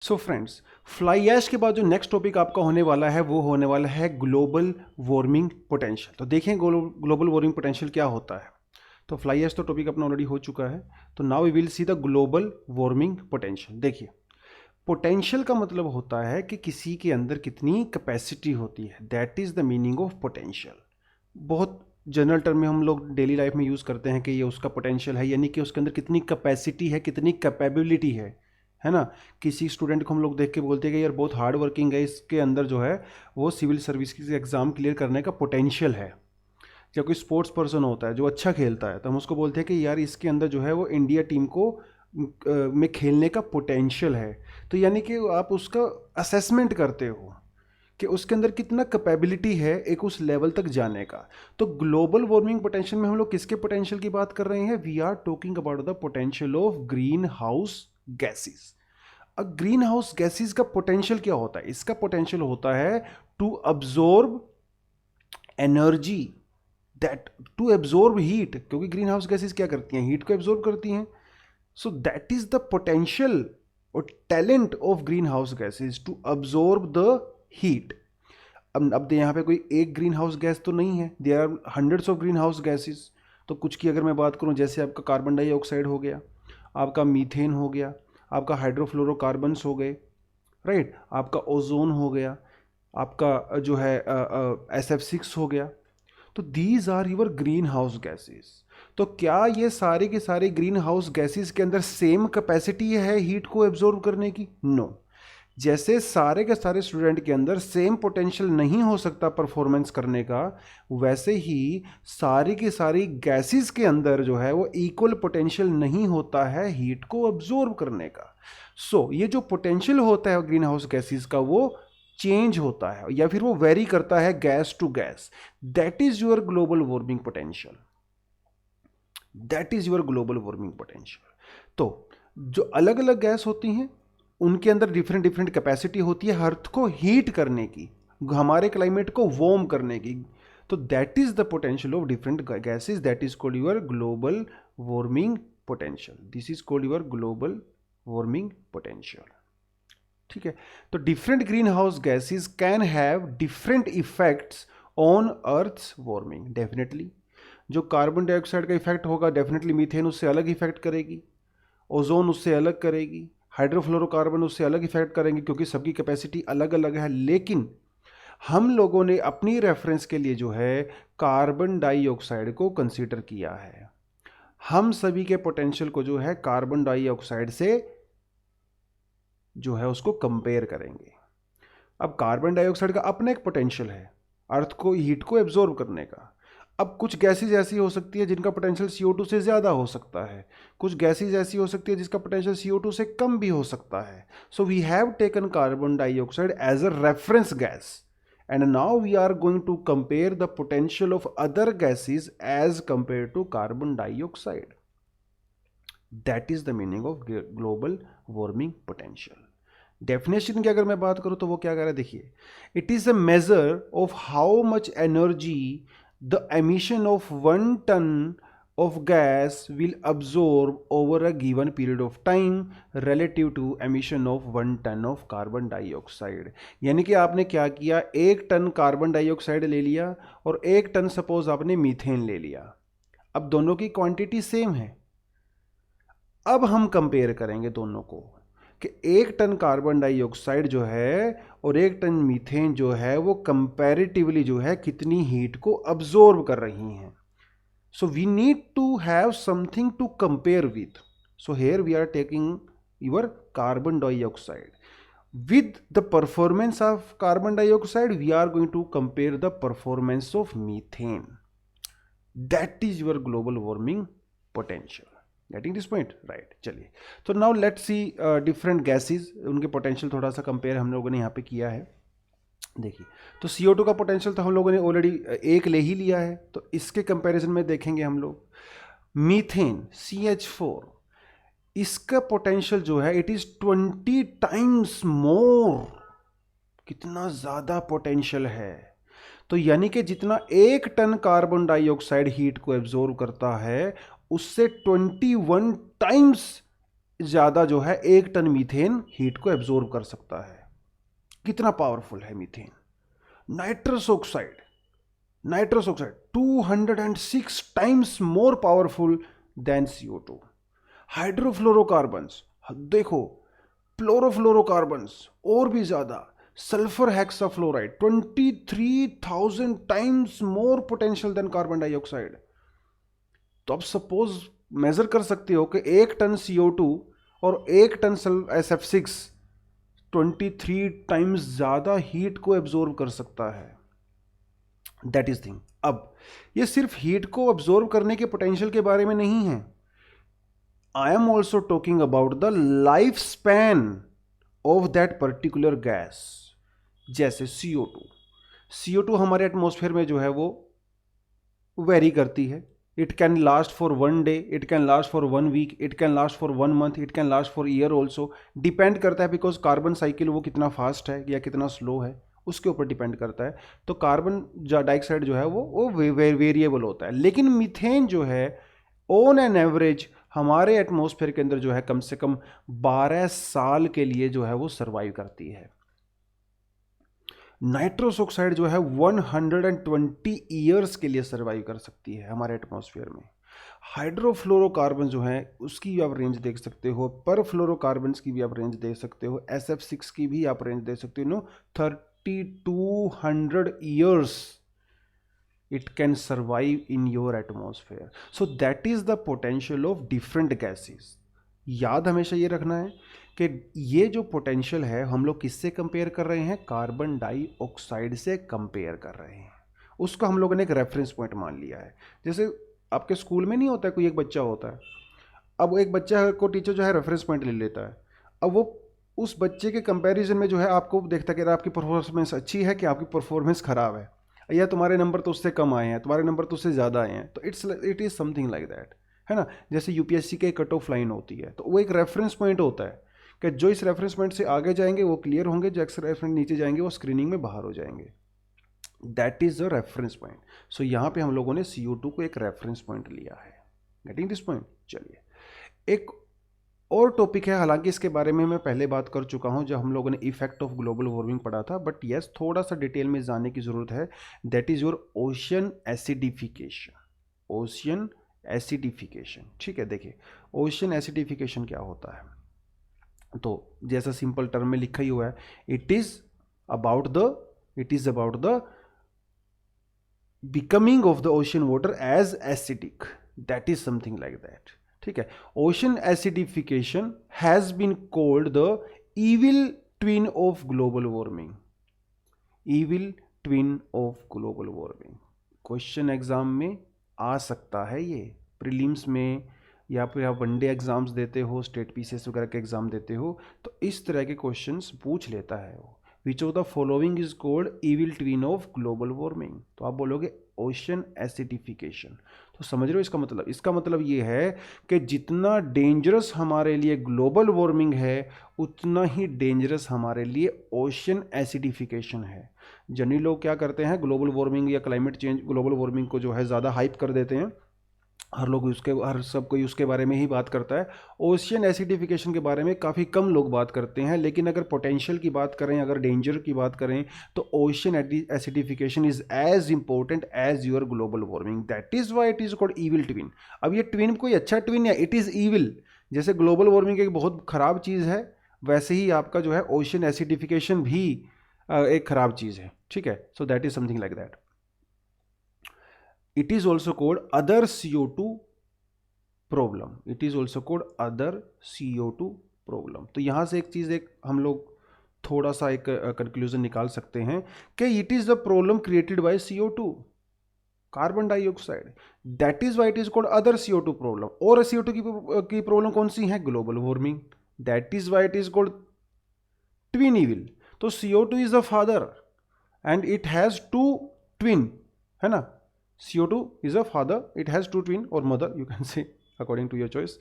So friends, fly ash के बाद जो नेक्स्ट टॉपिक आपका होने वाला है वो होने वाला है ग्लोबल वार्मिंग पोटेंशियल। तो देखें ग्लोबल वार्मिंग पोटेंशियल क्या होता है। तो फ्लाई ऐश तो टॉपिक अपना ऑलरेडी हो चुका है। तो now we will see the global warming potential. देखिए, पोटेंशियल का मतलब होता है कि किसी के अंदर कितनी कैपेसिटी होती है, that is the meaning of potential. बहुत जनरल टर्म में हम लोग डेली लाइफ में यूज़ करते हैं कि ये उसका पोटेंशियल है, यानी कि उसके अंदर कितनी कैपेसिटी है, कितनी कैपेबिलिटी है ना। किसी स्टूडेंट को हम लोग देख के बोलते हैं कि यार बहुत हार्ड वर्किंग है, इसके अंदर जो है वो सिविल सर्विस की एग्ज़ाम क्लियर करने का पोटेंशियल है। या कोई स्पोर्ट्स पर्सन होता है जो अच्छा खेलता है, तो हम उसको बोलते हैं कि यार इसके अंदर जो है वो इंडिया टीम को में खेलने का पोटेंशियल है। तो यानी कि आप उसका असेसमेंट करते हो कि उसके अंदर कितना कैपेबिलिटी है एक उस लेवल तक जाने का। तो ग्लोबल वार्मिंग पोटेंशियल में हम लोग किसके पोटेंशियल की बात कर रहे हैं? We are talking about the potential of green house gases. अब ग्रीन हाउस गैसेस का पोटेंशियल क्या होता है? इसका पोटेंशियल होता है to absorb energy, that to absorb heat, क्योंकि ग्रीन हाउस गैसेस क्या करती हैं? हीट को एब्जॉर्ब करती हैं। So that is the potential और talent of green house gases to absorb the heat. अब यहाँ पे कोई एक ग्रीन हाउस गैस तो नहीं है, there are hundreds of green house gases. तो कुछ की अगर मैं बात करूँ, जैसे आपका कार्बन डाइऑक्साइड हो गया, आपका मीथेन हो गया, आपका हाइड्रोफ्लोरोकार्बन्स हो गए, राइट, आपका ओजोन हो गया, आपका जो है SF6 हो गया। तो these are your green house gases. तो क्या ये सारे के सारे ग्रीन हाउस गैसेस के अंदर सेम कैपेसिटी है हीट को एब्जॉर्ब करने की? नो। जैसे सारे के सारे स्टूडेंट के अंदर सेम पोटेंशियल नहीं हो सकता परफॉर्मेंस करने का, वैसे ही सारी की सारी गैसेस के अंदर जो है वो इक्वल पोटेंशियल नहीं होता है हीट को अब्जॉर्ब करने का। सो ये जो पोटेंशियल होता है ग्रीन हाउस गैसेस का, वो चेंज होता है या फिर वो वेरी करता है gas to gas. That is your global warming potential, that is your global warming potential. तो जो अलग अलग गैस होती हैं उनके अंदर डिफरेंट डिफरेंट कैपेसिटी होती है अर्थ को हीट करने की, हमारे क्लाइमेट को वार्म करने की। तो that is the potential of different gases, that is called your global warming potential. This is called your global warming potential. ठीक है। तो different green house gases can have different effects on earth's warming. Definitely जो carbon dioxide का effect होगा, definitely methane उससे अलग effect करेगी, ozone उससे अलग करेगी, हाइड्रोफ्लोरोकार्बन उससे अलग इफेक्ट करेंगे, क्योंकि सबकी कैपेसिटी अलग अलग है। लेकिन हम लोगों ने अपनी रेफरेंस के लिए जो है कार्बन डाइऑक्साइड को कंसीडर किया है। हम सभी के पोटेंशियल को जो है कार्बन डाइऑक्साइड से जो है उसको कंपेयर करेंगे। अब कार्बन डाइऑक्साइड का अपना एक पोटेंशियल है अर्थ को हीट को एब्जॉर्ब करने का। अब कुछ गैसेज ऐसी हो सकती है जिनका पोटेंशियल CO2 से ज़्यादा हो सकता है, कुछ गैसेज ऐसी हो सकती है जिसका पोटेंशियल CO2 से कम भी हो सकता है। So we have taken carbon dioxide as a reference gas and now we are going to compare the potential of other gases as compare to carbon dioxide. That is the meaning of global warming potential. Definition की अगर मैं बात करूं तो वो क्या कह रहा है? देखिए, it is a measure of how much energy the emission of 1 ton of gas will absorb over a given period of time relative to emission of 1 ton of carbon dioxide। यानी कि आपने क्या किया, 1 टन कार्बन डाइऑक्साइड ले लिया और 1 ton suppose आपने methane ले लिया। अब दोनों की क्वांटिटी सेम है। अब हम कंपेयर करेंगे दोनों को कि 1 टन कार्बन डाइऑक्साइड जो है और 1 टन मीथेन जो है वो कंपैरेटिवली जो है कितनी हीट को अब्जॉर्ब कर रही हैं। So we need to have something to compare with. So here we are taking your carbon dioxide with the performance of carbon dioxide, we are going to compare the performance of methane. That is your global warming potential. Getting this point, right. चलिए, तो now let's see different gases, उनके potential थोड़ा सा compare हम लोगों ने यहाँ पे किया है। देखिए, तो CO2 का पोटेंशियल तो हम लोगों ने ऑलरेडी एक ले ही लिया है, तो इसके कंपैरिजन में देखेंगे हम लोग मीथेन CH4, इसका पोटेंशियल जो है इट इज 20 टाइम्स मोर। कितना ज़्यादा पोटेंशियल है। तो यानी कि जितना 1 टन कार्बन डाइऑक्साइड हीट को एब्जॉर्ब करता है उससे 21 टाइम्स ज़्यादा जो है 1 टन मीथेन हीट को एब्जॉर्ब कर सकता है। कितना पावरफुल है methane. Nitrous oxide 206 times more powerful than CO2। Hydrofluorocarbons देखो, फ्लोरोफ्लोरोकार्बन्स और भी ज्यादा, sulphur hexafluoride 23,000 times more potential than carbon dioxide. तो अब सपोज मेजर कर सकते हो कि 1 टन CO2 और 1 टन SF6 23 टाइम्स ज्यादा हीट को एब्जॉर्ब कर सकता है। That is thing. अब ये सिर्फ हीट को अब्जॉर्ब करने के पोटेंशियल के बारे में नहीं है, I am also talking about the life span of that particular gas. जैसे CO2 हमारे एटमॉस्फेयर में जो है वो वेरी करती है। It can last for 1 day, it can last for 1 week, it can last for 1 month, it can last for year also. Depend करता है बिकॉज कार्बन साइकिल वो कितना फास्ट है या कितना स्लो है, उसके ऊपर डिपेंड करता है। तो कार्बन डाइऑक्साइड जो है वो वेरिएबल होता है। लेकिन मीथेन जो है ऑन एन एवरेज हमारे एटमॉस्फेयर के अंदर जो है कम से कम 12 साल के लिए जो है वो सर्वाइव करती है। नाइट्रस ऑक्साइड जो है 120 ईयर्स के लिए सर्वाइव कर सकती है हमारे एटमॉस्फेयर में। हाइड्रोफ्लोरोकार्बन जो है उसकी भी आप रेंज देख सकते हो, परफ्लोरोकार्बन की भी आप रेंज देख सकते हो, SF6 की भी आप रेंज देख सकते हो। 3200 years it can survive in your atmosphere. So that is the potential of different gases. याद हमेशा ये रखना है कि ये जो पोटेंशियल है हम लोग किससे कंपेयर कर रहे हैं, कार्बन डाइऑक्साइड से कंपेयर कर रहे हैं। उसको हम लोगों ने एक रेफरेंस पॉइंट मान लिया है। जैसे आपके स्कूल में नहीं होता है, कोई एक बच्चा होता है, अब एक बच्चा को टीचर जो है रेफरेंस पॉइंट ले लेता है। अब वो उस बच्चे के कंपैरिजन में जो है आपको देखता है कि आपकी परफॉर्मेंस अच्छी है कि आपकी परफॉर्मेंस खराब है, या तुम्हारे नंबर तो उससे कम आए हैं, तुम्हारे नंबर तो उससे ज़्यादा आए हैं। तो it is something like that, है ना। जैसे UPSC के कट ऑफ लाइन होती है, तो वो एक रेफरेंस पॉइंट होता है कि जो इस रेफरेंस पॉइंट से आगे जाएंगे वो क्लियर होंगे, जो रेफरेंस नीचे जाएंगे वो स्क्रीनिंग में बाहर हो जाएंगे। That is the reference point. So यहाँ पे हम लोगों ने CO2 को एक रेफरेंस पॉइंट लिया है। Getting this point. चलिए एक और टॉपिक है, हालांकि इसके बारे में मैं पहले बात कर चुका हूं जब हम लोगों ने इफेक्ट ऑफ ग्लोबल वार्मिंग पढ़ा था, बट यस थोड़ा सा डिटेल में जानने की ज़रूरत है। That is your ocean acidification. Ocean acidification, ठीक है। देखिए ओशियन एसिडिफिकेशन क्या होता है, तो जैसा सिंपल टर्म में लिखा ही हुआ है, it is about the becoming of the ocean water as acidic. That is something like that, ठीक है। Ocean acidification has been called the evil twin of global warming. Evil twin of global warming question exam में आ सकता है ये, prelims में, या फिर आप वनडे एग्जाम्स देते हो, स्टेट पीसीएस वगैरह के एग्जाम देते हो, तो इस तरह के क्वेश्चंस पूछ लेता है वो। विच of the following is called evil twin of global warming, तो आप बोलोगे ओशन एसिडिफिकेशन। तो समझ रहे हो इसका मतलब, इसका मतलब ये है कि जितना डेंजरस हमारे लिए ग्लोबल वार्मिंग है उतना ही डेंजरस हमारे लिए ओशन एसिडिफिकेशन है। जनरली लोग क्या करते हैं, ग्लोबल वार्मिंग या क्लाइमेट चेंज, ग्लोबल वार्मिंग को जो है ज़्यादा हाइप कर देते हैं, हर सब कोई उसके बारे में ही बात करता है। ओशियन एसिडिफिकेशन के बारे में काफ़ी कम लोग बात करते हैं, लेकिन अगर पोटेंशियल की बात करें, अगर डेंजर की बात करें, तो ocean acidification is as important as your global warming. That is why it is called evil twin. अब ये ट्विन कोई अच्छा ट्विन है, इट इज़ इविल। जैसे ग्लोबल वार्मिंग एक बहुत ख़राब चीज़ है, वैसे ही आपका जो है ओशियन एसिडिफिकेशन भी एक ख़राब चीज़ है, ठीक है। So that is something like that. It is also called other CO2 problem. It is also called other CO2 problem. तो यहाँ से एक चीज़, एक हम लोग थोड़ा सा एक कंक्लूजन निकाल सकते हैं कि it is the problem created by CO2, carbon dioxide. That is why it is called other CO2 problem. और CO2 की प्रॉब्लम कौन सी है, global warming. That is why it is called twin evil. तो CO2 is the father and it has 2 twin, है ना। CO2 is a father, it has 2 twin or mother, you can say according to your choice.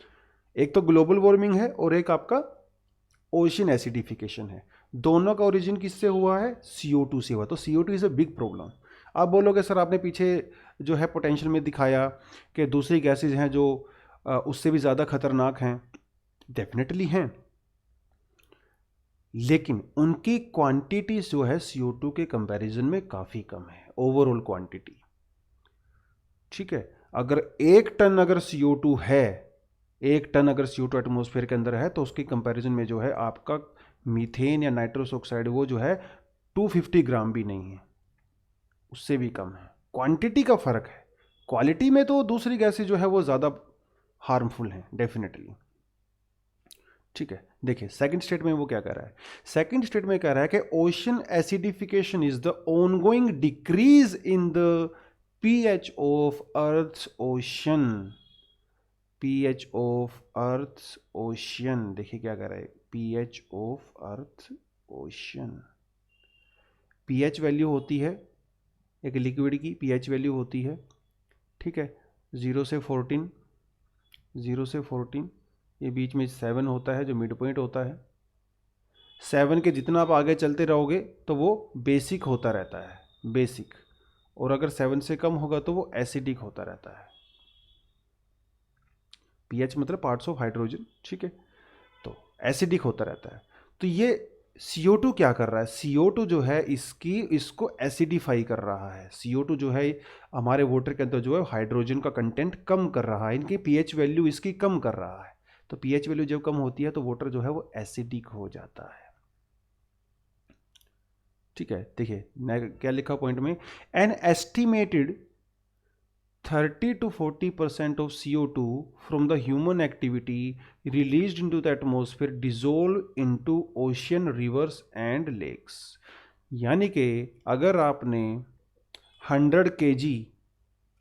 एक तो global warming है और एक आपका ocean acidification है। दोनों का ओरिजिन किससे हुआ है, CO2 से हुआ। तो CO2 is a big problem. आप बोलोगे सर आपने पीछे जो है पोटेंशियल में दिखाया कि दूसरी गैसेज हैं जो उससे भी ज़्यादा खतरनाक हैं, डेफिनेटली हैं, लेकिन उनकी क्वांटिटी जो है CO2 के कंपैरिजन में काफ़ी कम है, ओवरऑल क्वांटिटी। ठीक है, अगर 1 टन अगर CO2 है, 1 टन अगर CO2 एटमॉस्फेयर के अंदर है, तो उसके कंपैरिजन में जो है आपका मीथेन या नाइट्रस ऑक्साइड वो जो है 250 ग्राम भी नहीं है, उससे भी कम है। क्वांटिटी का फर्क है, क्वालिटी में तो दूसरी गैसें जो है वो ज़्यादा हार्मफुल हैं डेफिनेटली। ठीक है, देखिए सेकंड स्टेट में वो क्या कह रहा है, सेकंड स्टेट में कह रहा है कि ocean acidification is the ongoing decrease in the pH of earth's ocean, pH of earth's ocean. देखिए क्या कह रहा है, pH of earth ocean. pH value होती है एक लिक्विड की, pH वैल्यू होती है, ठीक है, 0 से 14, 0 से 14, ये बीच में 7 होता है जो मिड पॉइंट होता है। 7 के जितना आप आगे चलते रहोगे तो वो बेसिक होता रहता है, बेसिक, और अगर 7 से कम होगा तो वो एसिडिक होता रहता है। pH मतलब पार्ट्स ऑफ हाइड्रोजन, ठीक है, तो एसिडिक होता रहता है। तो ये CO2 क्या कर रहा है, CO2 जो है इसको एसिडिफाई कर रहा है। CO2 जो है हमारे वाटर के अंदर जो है हाइड्रोजन का कंटेंट कम कर रहा है, इनकी pH वैल्यू इसकी कम कर रहा है। तो pH वैल्यू जब कम होती है तो वाटर जो है वो एसिडिक हो जाता है। ठीक है, देखिए क्या लिखा पॉइंट में, an estimated 30 to 40% of CO2 from the human activity released into the atmosphere dissolve into ocean, rivers and lakes। यानी कि अगर आपने 100 kg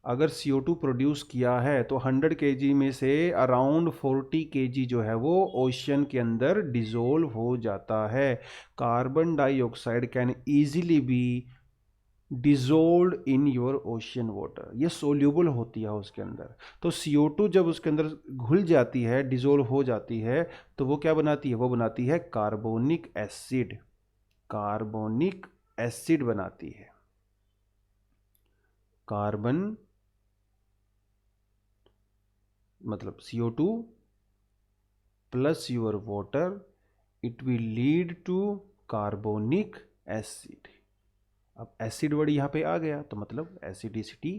अगर CO2 प्रोड्यूस किया है तो 100 kg में से अराउंड 40 kg जो है वो ओशन के अंदर डिसोल्व हो जाता है। Carbon dioxide can easily B dissolve in your ocean water, ये सोल्यूबल होती है उसके अंदर। तो CO2 जब उसके अंदर घुल जाती है, डिजोल्व हो जाती है, तो वो क्या बनाती है, वो बनाती है कार्बोनिक एसिड, कार्बोनिक एसिड बनाती है। कार्बन मतलब CO2 plus your water, it will lead to carbonic acid. अब एसिड वर्ड यहाँ पे आ गया तो मतलब एसिडिसिटी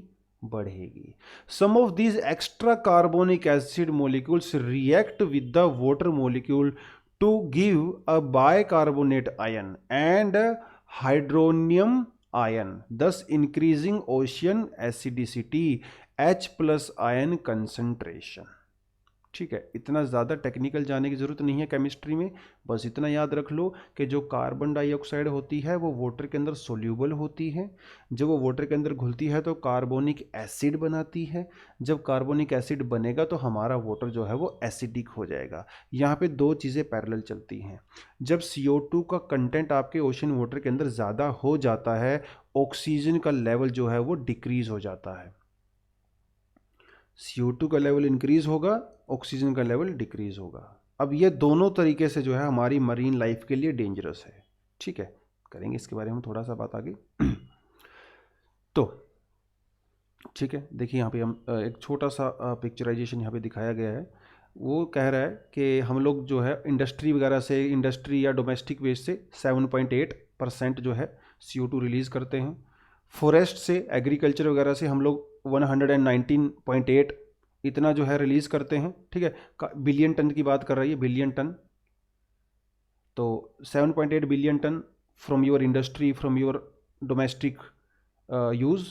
बढ़ेगी। Some of these extra carbonic acid molecules react with the water molecule to give a bicarbonate ion and hydronium ion, thus increasing ocean acidity, H+ ion concentration. ठीक है, इतना ज़्यादा टेक्निकल जाने की ज़रूरत नहीं है केमिस्ट्री में, बस इतना याद रख लो कि जो कार्बन डाइऑक्साइड होती है वो वाटर के अंदर सोल्यूबल होती है। जब वो वाटर के अंदर घुलती है तो कार्बोनिक एसिड बनाती है। जब कार्बोनिक एसिड बनेगा तो हमारा वाटर जो है वो एसिडिक हो जाएगा। यहाँ पे दो चीज़ें पैरेलल चलती हैं। जब CO2 का कंटेंट आपके ओशन वाटर के अंदर ज़्यादा हो जाता है, ऑक्सीजन का लेवल जो है वो डिक्रीज हो जाता है। CO2 का लेवल इंक्रीज होगा, ऑक्सीजन का लेवल डिक्रीज होगा। अब ये दोनों तरीके से जो है हमारी मरीन लाइफ के लिए डेंजरस है। ठीक है, करेंगे इसके बारे में थोड़ा सा बात आगे। तो ठीक है, देखिए यहाँ पे हम एक छोटा सा पिक्चराइजेशन यहाँ पे दिखाया गया है। वो कह रहा है कि हम लोग जो है इंडस्ट्री वगैरह से, इंडस्ट्री या डोमेस्टिक वेस्ट से 7.8% जो है CO2 रिलीज़ करते हैं। फॉरेस्ट से, एग्रीकल्चर वगैरह से हम लोग 119.8 इतना जो है रिलीज़ करते हैं। ठीक है, बिलियन टन की बात कर रही है, बिलियन टन। तो 7.8 billion ton from your industry, from your domestic use.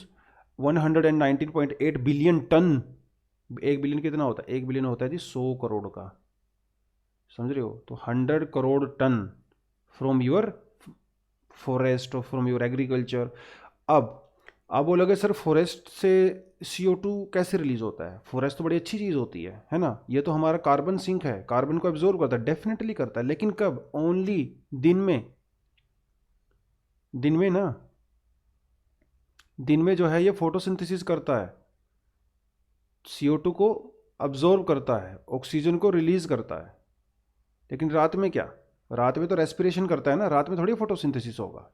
119.8 billion ton, 1 billion कितना होता है, 1 बिलियन होता है जी 100 करोड़ का, समझ रहे हो। तो 100 crore ton from your forest और फ्रॉम योर एग्रीकल्चर। अब आप बोलोगे सर फॉरेस्ट से CO2 कैसे रिलीज होता है, फॉरेस्ट तो बड़ी अच्छी चीज़ होती है ना, ये तो हमारा कार्बन सिंक है, कार्बन को एब्जॉर्ब करता है, डेफिनेटली करता है, लेकिन कब, ओनली दिन में। दिन में ना, दिन में जो है ये फोटोसिंथेसिस करता है, CO2 को अब्जॉर्ब करता है, ऑक्सीजन को रिलीज करता है। लेकिन रात में क्या, रात में तो रेस्पिरेशन करता है ना, रात में थोड़ी फोटोसिंथेसिस होगा।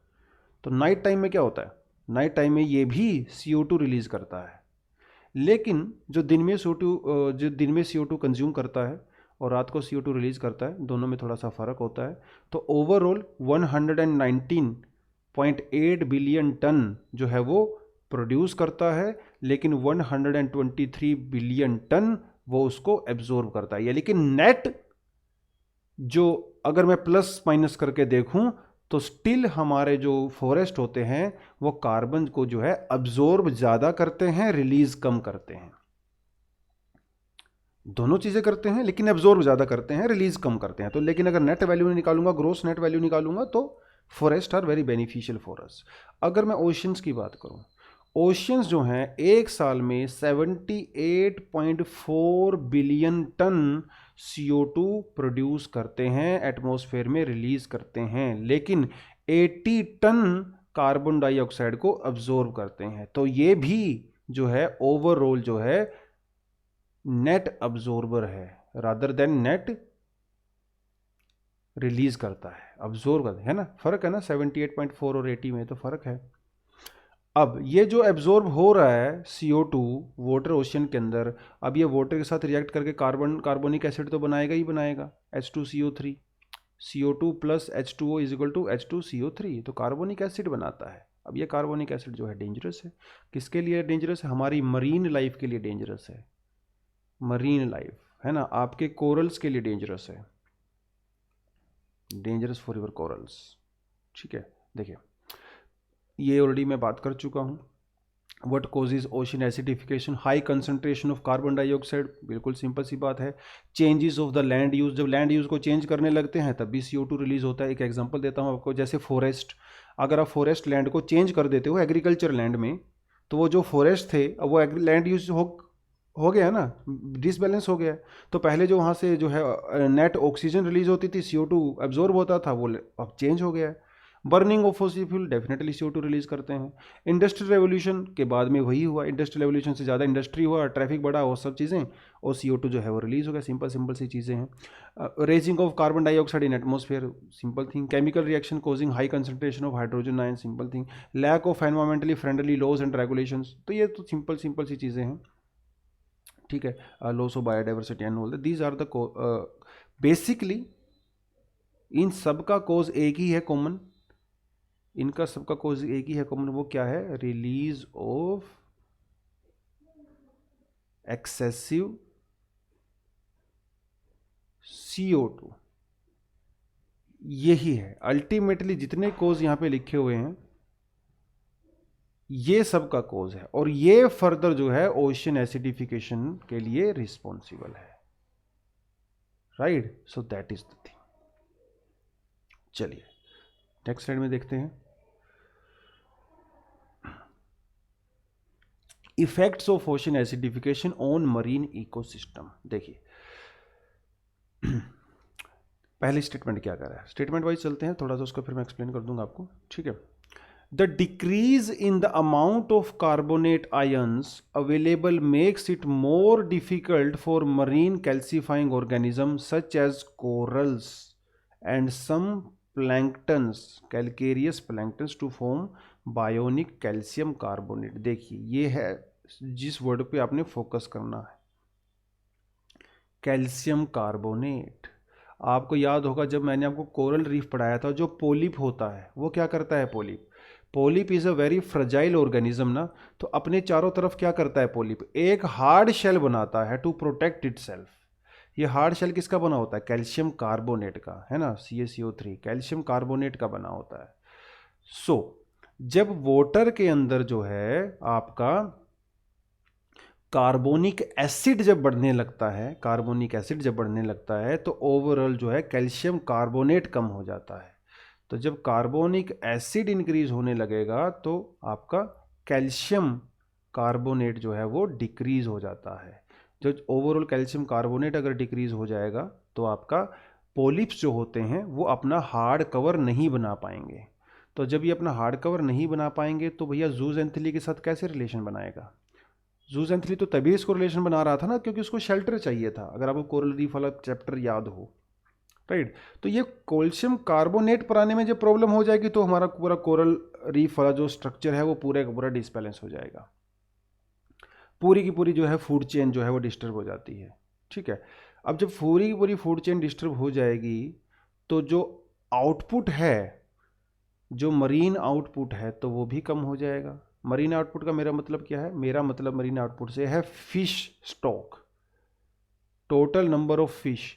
तो नाइट टाइम में क्या होता है, नाइट टाइम में ये भी CO2 रिलीज करता है। लेकिन जो दिन में CO2 कंज्यूम करता है और रात को CO2 रिलीज करता है, दोनों में थोड़ा सा फ़र्क होता है। तो ओवरऑल 119.8 बिलियन टन जो है वो प्रोड्यूस करता है, लेकिन 123 बिलियन टन वो उसको एब्जॉर्ब करता है। या लेकिन नेट जो अगर मैं प्लस माइनस करके देखूं तो स्टिल हमारे जो फॉरेस्ट होते हैं वो कार्बन को जो है अब्जॉर्ब ज़्यादा करते हैं, रिलीज कम करते हैं। दोनों चीज़ें करते हैं, लेकिन एब्जॉर्ब ज़्यादा करते हैं, रिलीज कम करते हैं। तो लेकिन अगर नेट वैल्यू निकालूंगा, ग्रोस नेट वैल्यू निकालूंगा, तो forest are very beneficial for us. अगर मैं ओशियंस की बात करूं, ओशियंस जो हैं एक साल में 78.4 बिलियन टन CO2 प्रोड्यूस करते हैं, एटमॉस्फेयर में रिलीज करते हैं, लेकिन 80 टन कार्बन डाइऑक्साइड को अब्जॉर्ब करते हैं। तो ये भी जो है ओवरऑल जो है नेट अब्जॉर्बर है, रादर देन नेट रिलीज करता है, अब्जॉर्ब करता है ना। फर्क है ना 78.4 और 80 में, तो फर्क है। अब ये जो एब्जॉर्ब हो रहा है CO2 वाटर ओशियन के अंदर, अब ये वाटर के साथ रिएक्ट करके कार्बोनिक एसिड तो बनाएगा ही बनाएगा, H2CO3, CO2 plus H2O is equal to H2CO3, तो कार्बोनिक एसिड बनाता है। अब ये कार्बोनिक एसिड जो है डेंजरस है। किसके लिए डेंजरस है? हमारी मरीन लाइफ के लिए डेंजरस है। मरीन लाइफ है ना, आपके कोरल्स के लिए डेंजरस है, डेंजरस फॉर योर कोरल्स। ठीक है, देखिए ये ऑलरेडी मैं बात कर चुका हूँ। What causes ocean acidification? High concentration of carbon dioxide, बिल्कुल सिंपल सी बात है। Changes of the land use, जब लैंड यूज को चेंज करने लगते हैं तब भी CO2 रिलीज होता है। एक एग्जांपल देता हूँ आपको, जैसे फॉरेस्ट, अगर आप फॉरेस्ट लैंड को चेंज कर देते हो एग्रीकल्चर लैंड में, तो वो जो फॉरेस्ट थे अब वो लैंड यूज हो गया ना, डिसबैलेंस हो गया। तो पहले जो वहाँ से जो है नेट ऑक्सीजन रिलीज होती थी, CO2 एब्जॉर्ब होता था, वो अब चेंज हो गया है। Burning of fossil fuel definitely CO2 release करते हैं। इंडस्ट्रियल रेवोल्यूशन के बाद में वही हुआ, इंडस्ट्रियल रेवोल्यूशन से ज़्यादा इंडस्ट्री हुआ, ट्रैफिक बढ़ा, वो सब चीज़ें, और CO2 जो है वो रिलीज हो गया। सिंपल सी चीज़ें हैं। Raising of carbon dioxide in atmosphere, simple thing. Chemical reaction causing high concentration of hydrogen ion, simple thing. Lack of environmentally friendly laws and regulations, तो ये तो सिंपल सी चीज़ें हैं। ठीक है, loss of biodiversity and all these are the basically इन सब का कोज एक ही है कॉमन, इनका सबका कोज एक ही है कॉमन, वो क्या है? रिलीज ऑफ एक्सेसिव CO2, यही है अल्टीमेटली। जितने कोज यहां पे लिखे हुए हैं ये सब का कोज है, और ये फर्दर जो है ओशन एसिडिफिकेशन के लिए रिस्पॉन्सिबल है, right? So that is the thing. चलिए नेक्स्ट स्लाइड में देखते हैं effects of ocean acidification on marine ecosystem. देखिए पहले स्टेटमेंट क्या कर रहा है, स्टेटमेंट वाइज चलते हैं थोड़ा सा, उसको फिर मैं एक्सप्लेन कर दूंगा आपको। ठीक है, the decrease in the amount of carbonate ions available makes it more difficult for marine calcifying organism such as corals and some planktons, calcareous planktons to form bionic calcium carbonate. देखिए ये है जिस word पे आपने focus करना है, calcium carbonate. आपको याद होगा जब मैंने आपको कोरल रीफ पढ़ाया था, जो पोलिप होता है वो क्या करता है? Polyp is a very fragile organism ना, तो अपने चारों तरफ क्या करता है पोलिप? एक हार्ड शेल बनाता है टू प्रोटेक्ट इटसेल्फ। ये हार्ड शेल किसका बना होता है? कैल्शियम कार्बोनेट का, है ना, CaCO3 कैल्शियम कार्बोनेट का बना होता है। सो जब वाटर के अंदर जो है आपका कार्बोनिक एसिड जब बढ़ने लगता है, कार्बोनिक एसिड जब बढ़ने लगता है तो ओवरऑल जो है कैल्शियम कार्बोनेट कम हो जाता है। तो जब कार्बोनिक एसिड इंक्रीज होने लगेगा तो आपका कैल्शियम कार्बोनेट जो है वो डिक्रीज हो जाता है। जो ओवरऑल कैल्शियम कार्बोनेट अगर डिक्रीज हो जाएगा तो आपका पोलिप्स जो होते हैं वो अपना हार्ड कवर नहीं बना पाएंगे। तो जब ये अपना हार्ड कवर नहीं बना पाएंगे तो भैया जूजेंथली के साथ कैसे रिलेशन बनाएगा? जूजेंथली तो तभी इसको रिलेशन बना रहा था ना, क्योंकि उसको शेल्टर चाहिए था, अगर आपको कोरल रीफ वाला चैप्टर याद हो, राइट? तो ये कैल्शियम कार्बोनेट पर आने में जब प्रॉब्लम हो जाएगी तो हमारा पूरा कोरल रीफ वाला जो स्ट्रक्चर है वो पूरा का पूरा डिसबैलेंस हो जाएगा, पूरी की पूरी जो है फूड चेन जो है वो डिस्टर्ब हो जाती है। ठीक है, अब जब पूरी की पूरी फूड चेन डिस्टर्ब हो जाएगी तो जो आउटपुट है, जो मरीन आउटपुट है, तो वो भी कम हो जाएगा। मरीन आउटपुट का मेरा मतलब क्या है? मेरा मतलब मरीन आउटपुट से है fish stock, total number of fish,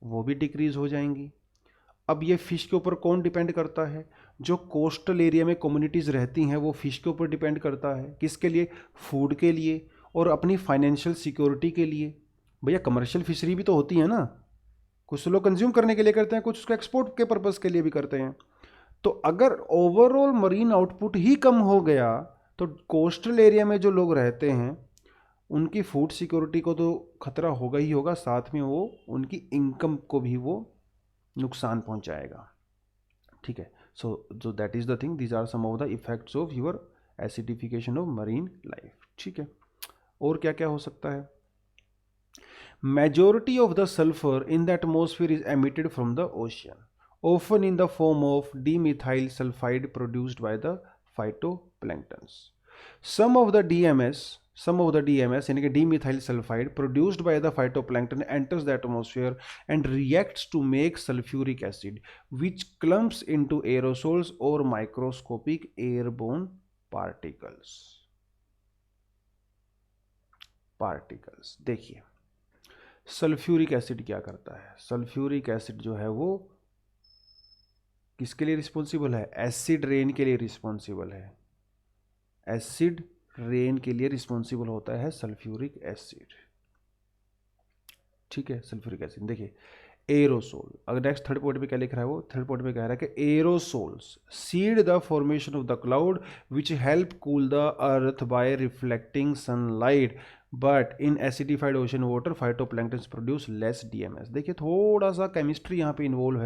वो भी डिक्रीज हो जाएंगी। अब ये फिश के ऊपर कौन डिपेंड करता है? जो कोस्टल एरिया में कम्युनिटीज़ रहती हैं वो फिश के ऊपर डिपेंड करता है। किसके लिए? फूड के लिए और अपनी फाइनेंशियल सिक्योरिटी के लिए। भैया कमर्शियल फिशरी भी तो होती है ना, कुछ लोग कंज्यूम करने के लिए करते हैं, कुछ उसको एक्सपोर्ट के पर्पज़ के लिए भी करते हैं। तो अगर ओवरऑल मरीन आउटपुट ही कम हो गया तो कोस्टल एरिया में जो लोग रहते हैं उनकी फूड सिक्योरिटी को तो खतरा होगा ही होगा, साथ में वो उनकी इनकम को भी वो नुकसान पहुंचाएगा। ठीक है, so that is the thing, these are some of the effects of your acidification of marine life. ठीक है, और क्या क्या हो सकता है? Majority of the sulphur in the atmosphere is emitted from the ocean, often in the form of dimethyl sulfide produced by the phytoplanktons. Some of the DMS यानी कि dimethyl sulfide produced by the phytoplankton enters the atmosphere and reacts to make sulfuric acid, which clumps into aerosols or microscopic airborne particles. देखिए sulphuric acid क्या करता है? Sulphuric acid जो है वो किसके लिए रिस्पॉन्सिबल है? एसिड रेन के लिए रिस्पॉन्सिबल है। एसिड रेन के लिए रिस्पॉन्सिबल होता है सल्फ्यूरिक एसिड। ठीक है, सल्फ्यूरिक एसिड। देखिए एरोसोल, अगर नेक्स्ट थर्ड पॉइंट पे क्या लिख रहा है वो? थर्ड पॉइंट पे कह रहा है कि aerosols seed the formation of the cloud which help cool the earth by reflecting sunlight, but in acidified ocean water phytoplanktons produce less DMs. देखिए थोड़ा सा केमिस्ट्री यहाँ पे इन्वॉल्व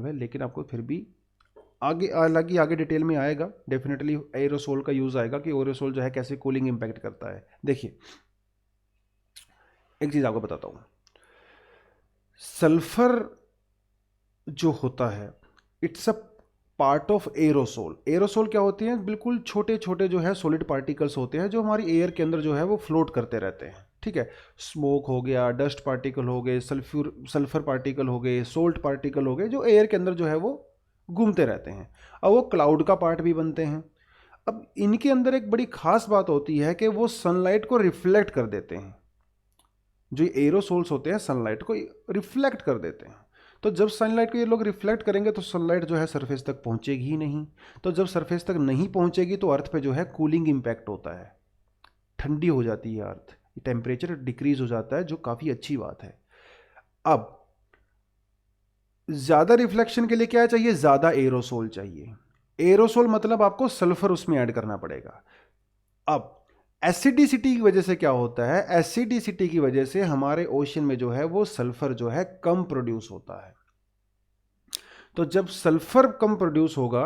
है, लेकिन आपको फिर भी आगे डिटेल में आएगा, डेफिनेटली एरोसोल का यूज आएगा कि एरोसोल जो है कैसे कूलिंग इंपैक्ट करता है। देखिए एक चीज आपको बताता हूं, सल्फर जो होता है it's a part of aerosol. Aerosol क्या होती है? बिल्कुल छोटे छोटे जो है सॉलिड पार्टिकल्स होते हैं जो हमारी एयर के अंदर जो है वो फ्लोट करते रहते हैं। ठीक है, स्मोक हो गया, डस्ट पार्टिकल हो गए, सल्फर पार्टिकल हो गए, सोल्ट पार्टिकल हो गए, जो एयर के अंदर जो है वो घूमते रहते हैं। अब वो क्लाउड का पार्ट भी बनते हैं। अब इनके अंदर एक बड़ी खास बात होती है कि वो सनलाइट को रिफ्लेक्ट कर देते हैं। जो एरोसोल्स होते हैं सनलाइट को रिफ्लेक्ट कर देते हैं। तो जब सनलाइट को ये लोग रिफ्लेक्ट करेंगे तो सनलाइट जो है सरफेस तक पहुंचेगी ही नहीं। तो जब सरफेस तक नहीं पहुंचेगी तो अर्थ पे जो है कूलिंग इंपैक्ट होता है, ठंडी हो जाती है अर्थ, टेम्परेचर डिक्रीज हो जाता है, जो काफ़ी अच्छी बात है। अब ज़्यादा रिफ्लेक्शन के लिए क्या चाहिए? ज़्यादा एरोसोल चाहिए। एरोसोल मतलब आपको सल्फर उसमें ऐड करना पड़ेगा। अब एसिडिसिटी की वजह से क्या होता है? एसिडिसिटी की वजह से हमारे ओशन में जो है वो सल्फर जो है कम प्रोड्यूस होता है। तो जब सल्फर कम प्रोड्यूस होगा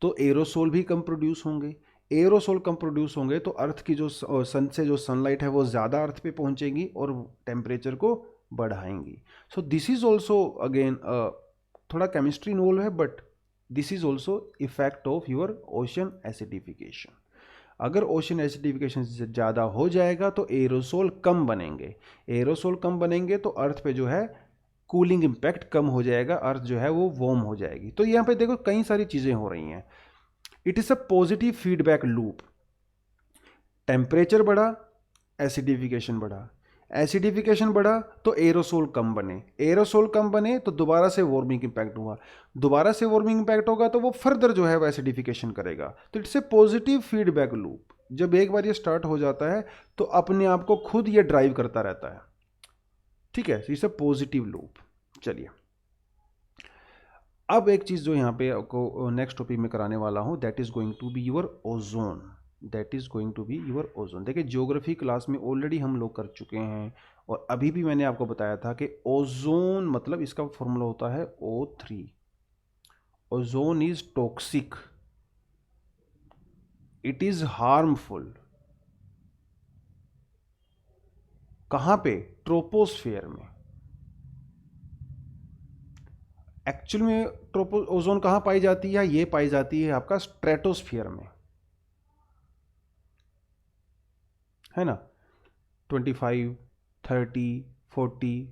तो एरोसोल भी कम प्रोड्यूस होंगे। एरोसोल कम प्रोड्यूस होंगे तो अर्थ की जो सन से जो सनलाइट है वो ज़्यादा अर्थ पे पहुंचेगी और टेम्परेचर को बढ़ाएंगी। So this is also again थोड़ा केमिस्ट्री इन्वॉल्व है, but this is also effect of your ocean acidification. अगर ओशन एसिडिफिकेशन ज़्यादा हो जाएगा तो एरोसोल कम बनेंगे। एरोसोल कम बनेंगे तो अर्थ पे जो है कूलिंग इंपैक्ट कम हो जाएगा, अर्थ जो है वो वार्म हो जाएगी। तो यहाँ पे देखो कई सारी चीज़ें हो रही हैं। It is a positive feedback loop. Temperature बढ़ा, एसिडिफिकेशन बढ़ा, एसिडिफिकेशन बढ़ा तो एरोसोल कम बने, एरोसोल कम बने तो दोबारा से वार्मिंग इंपैक्ट हुआ, दोबारा से वार्मिंग इंपैक्ट होगा तो वो फर्दर जो है वो एसिडिफिकेशन करेगा। तो it's a positive feedback loop. जब एक बार ये स्टार्ट हो जाता है तो अपने आप को खुद ये ड्राइव करता रहता है। ठीक है, इट्स ए पॉजिटिव लूप। चलिए अब एक चीज़ जो यहाँ पे आपको नेक्स्ट टॉपिक में कराने वाला हूँ, that is going to be your ozone. That is going to be your ozone. देखिए ज्योग्राफी क्लास में ऑलरेडी हम लोग कर चुके हैं और अभी भी मैंने आपको बताया था कि ओजोन मतलब इसका फॉर्मूला होता है O3। Ozone is toxic, it is harmful. कहाँ पे? ट्रोपोस्फेयर में। एक्चुअल में ओजोन कहाँ पाई जाती है? ये पाई जाती है आपका स्ट्रेटोस्फियर में, है ना। 25, 30, 40,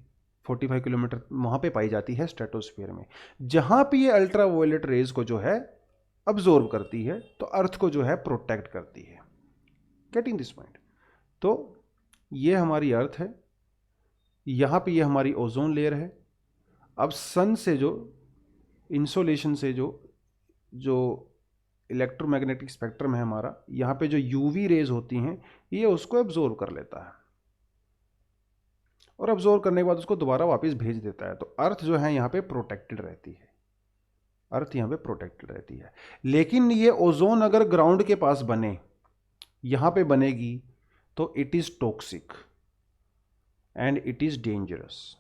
45 किलोमीटर वहाँ पे पाई जाती है स्ट्रेटोस्फीयर में। जहाँ पे ये अल्ट्रा वायलेट रेज को जो है अब्जॉर्ब करती है तो अर्थ को जो है प्रोटेक्ट करती है। Getting this point? तो ये हमारी अर्थ है, यहाँ पे ये हमारी ओजोन लेयर है। अब सन से जो इंसोलेशन से जो इलेक्ट्रोमैग्नेटिक स्पेक्ट्रम है हमारा, यहाँ पे जो यूवी रेज होती हैं ये उसको एब्जॉर्ब कर लेता है और अब्जॉर्ब करने के बाद उसको दोबारा वापस भेज देता है। तो अर्थ जो है यहाँ पे प्रोटेक्टेड रहती है, अर्थ यहाँ पे प्रोटेक्टेड रहती है। लेकिन ये ओजोन अगर ग्राउंड के पास बने, यहाँ पे बनेगी, तो it is toxic and it is dangerous.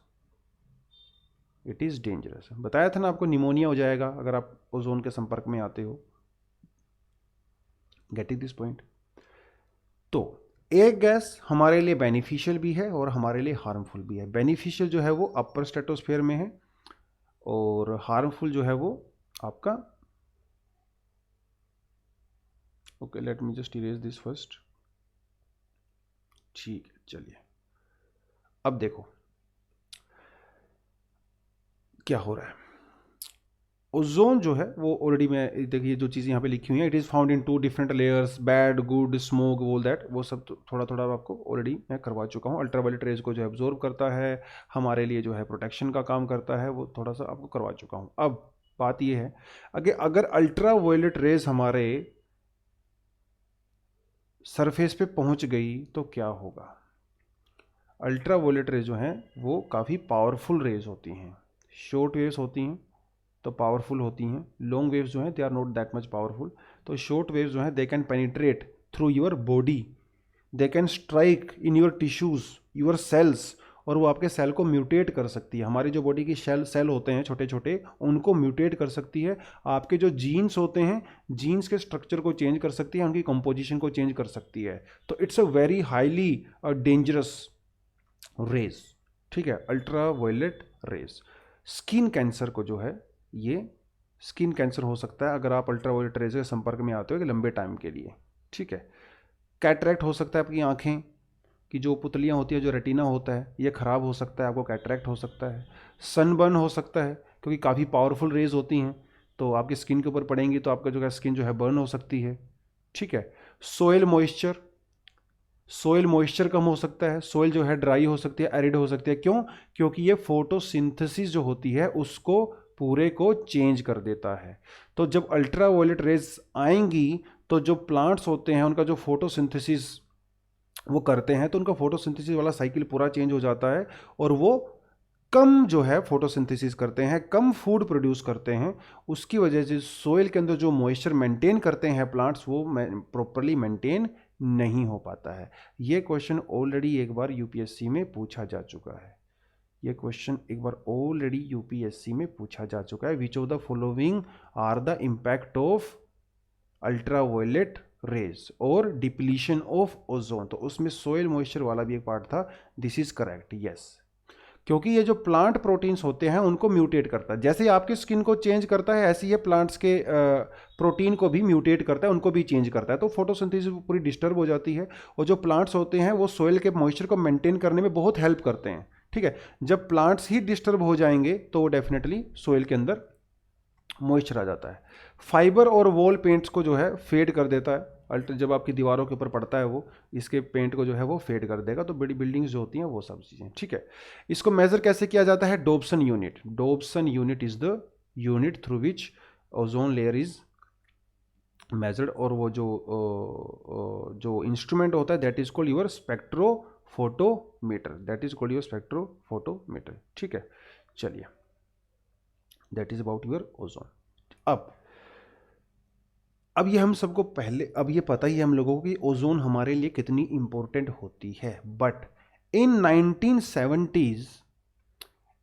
It is dangerous. बताया था ना आपको, निमोनिया हो जाएगा अगर आप ओजोन के संपर्क में आते हो। Getting this point? तो एक गैस हमारे लिए बेनिफिशियल भी है और हमारे लिए हार्मफुल भी है। बेनिफिशियल जो है वो अपर स्ट्रेटोस्फीयर में है और हार्मफुल जो है वो आपका, okay let me just erase this first. ठीक है, चलिए अब देखो क्या हो रहा है। ओजोन जो है वो ऑलरेडी, मैं देखिए जो चीज़ें यहाँ पे लिखी हुई हैं, it is found in 2 different layers, bad, good, smoke, all that, वो सब तो थोड़ा थोड़ा आपको ऑलरेडी मैं करवा चुका हूँ। अल्ट्रावायलेट रेज को जो है एब्जॉर्ब करता है, हमारे लिए जो है प्रोटेक्शन का काम करता है, वो थोड़ा सा आपको करवा चुका हूँ। अब बात ये है अगर अल्ट्रावायलेट रेज हमारे सरफेस पे पहुँच गई तो क्या होगा। अल्ट्रावायलेट रेज जो हैं वो काफ़ी पावरफुल रेज होती हैं। शॉर्ट वेव्स होती हैं तो पावरफुल होती हैं, लॉन्ग वेव्स जो हैं they are not that much powerful. तो शॉर्ट वेव्स जो हैं they can penetrate through your body, they can strike in your tissues, your cells, और वो आपके सेल को म्यूटेट कर सकती है। हमारी जो बॉडी की सेल होते हैं छोटे छोटे, उनको म्यूटेट कर सकती है। आपके जो जीन्स होते हैं, जीन्स के स्ट्रक्चर को चेंज कर सकती है, उनकी कंपोजिशन को चेंज कर सकती है। तो it's a very highly dangerous rays. ठीक है, अल्ट्रावायलेट रेज। स्किन कैंसर को जो है, ये स्किन कैंसर हो सकता है अगर आप अल्ट्रावायलेट रेज के संपर्क में आते हो कि लंबे टाइम के लिए। ठीक है, कैटरेक्ट हो सकता है, आपकी आंखें की जो पुतलियां होती है, जो रेटिना होता है, ये खराब हो सकता है, आपको कैटरेक्ट हो सकता है। सनबर्न हो सकता है क्योंकि काफ़ी पावरफुल रेज होती हैं तो आपकी स्किन के ऊपर पड़ेंगी तो आपका जो है स्किन जो है बर्न हो सकती है। ठीक है, सोयल मॉइस्चर कम हो सकता है, सोयल जो है ड्राई हो सकती है, एरिड हो सकती है। क्यों? क्योंकि ये फोटोसिंथेसिस जो होती है उसको पूरे को चेंज कर देता है। तो जब अल्ट्रावायलेट रेज आएंगी तो जो प्लांट्स होते हैं उनका जो फोटोसिंथेसिस वो करते हैं, तो उनका फोटोसिंथेसिस वाला साइकिल पूरा चेंज हो जाता है और वो कम जो है फोटोसिंथेसिस करते हैं, कम फूड प्रोड्यूस करते हैं। उसकी वजह से सोइल के अंदर जो मॉइस्चर मेंटेन करते हैं प्लांट्स, वो प्रॉपरली मेंटेन नहीं हो पाता है। ये क्वेश्चन ऑलरेडी एक बार यूपीएससी में पूछा जा चुका है। ये क्वेश्चन एक बार ऑलरेडी यूपीएससी में पूछा जा चुका है। Which of the following are the impact of ultraviolet rays और डिप्लीशन ऑफ ओजोन। तो उसमें सोइल मॉइस्चर वाला भी एक पार्ट था। This is correct, yes. क्योंकि ये जो प्लांट प्रोटीन्स होते हैं उनको म्यूटेट करता है। जैसे आपकी स्किन को चेंज करता है, ऐसे ये प्लांट्स के प्रोटीन को भी म्यूटेट करता है, उनको भी चेंज करता है। तो फोटोसिंथेसिस पूरी डिस्टर्ब हो जाती है और जो प्लांट्स होते हैं वो सोइल के मॉइस्चर को मेंटेन करने में बहुत हेल्प करते हैं। ठीक है, जब प्लांट्स ही डिस्टर्ब हो जाएंगे तो वो डेफिनेटली सोइल के अंदर मॉइस्चर आ जाता है। फाइबर और वॉल पेंट्स को जो है फेड कर देता है। जब आपकी दीवारों के ऊपर पड़ता है वो इसके पेंट को जो है वो फेड कर देगा। तो बड़ी बिल्डिंग्स जो होती हैं वो सब चीज़ें। ठीक है, इसको मेजर कैसे किया जाता है? Dobson unit. Dobson unit is the unit through which ozone layer is measured. और वो जो इंस्ट्रूमेंट होता है that is called your spectrophotometer. That is called your spectrophotometer. ठीक है, चलिए, that is about your ozone. अब ये हम सबको पहले, अब ये पता ही है हम लोगों को कि ओजोन हमारे लिए कितनी इंपॉर्टेंट होती है। बट इन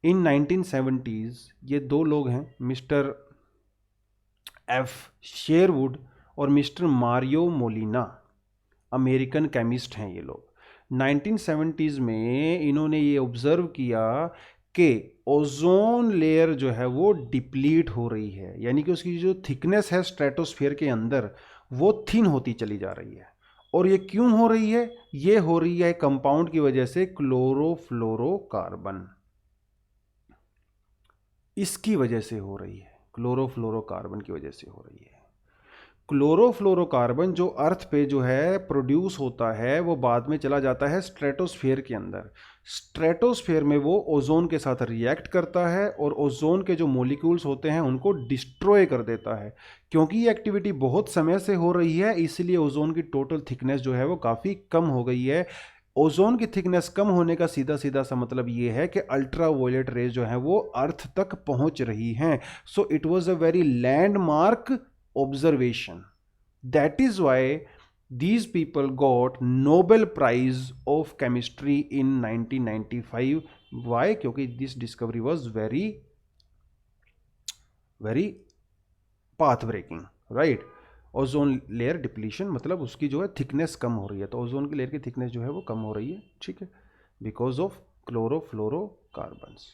1970s ये दो लोग हैं, मिस्टर एफ शेरवुड और mister Mario Molina, American chemist हैं ये लोग। 1970s में इन्होंने ये ऑब्जर्व किया कि ओजोन लेयर जो है वो डिप्लीट हो रही है, यानी कि उसकी जो थिकनेस है स्ट्रेटोस्फीयर के अंदर वो थिन होती चली जा रही है। और ये क्यों हो रही है? ये हो रही है कंपाउंड की वजह से, क्लोरोफ्लोरोकार्बन, इसकी वजह से हो रही है, क्लोरोफ्लोरोकार्बन की वजह से हो रही है। क्लोरोफ्लोरोकार्बन जो अर्थ पे जो है प्रोड्यूस होता है, वो बाद में चला जाता है स्ट्रेटोस्फेयर के अंदर। स्ट्रेटोस्फेयर में वो ओजोन के साथ रिएक्ट करता है और ओजोन के जो मॉलिक्यूल्स होते हैं उनको डिस्ट्रॉय कर देता है। क्योंकि ये एक्टिविटी बहुत समय से हो रही है, इसलिए ओजोन की टोटल थिकनेस जो है वो काफ़ी कम हो गई है। ओजोन की थिकनेस कम होने का सीधा सीधा सा मतलब ये है कि अल्ट्रा वायलेट रेज जो है वो अर्थ तक पहुंच रही हैं। So it was a very landmark observation. That is why these people got Nobel Prize of Chemistry in 1995. Why? क्योंकि this discovery was very path breaking, right? Ozone layer depletion मतलब उसकी जो है थिकनेस कम हो रही है, तो ओजोन की लेयर की थिकनेस जो है वो कम हो रही है, ठीक है, बिकॉज ऑफ क्लोरोफ्लोरोकार्बन्स,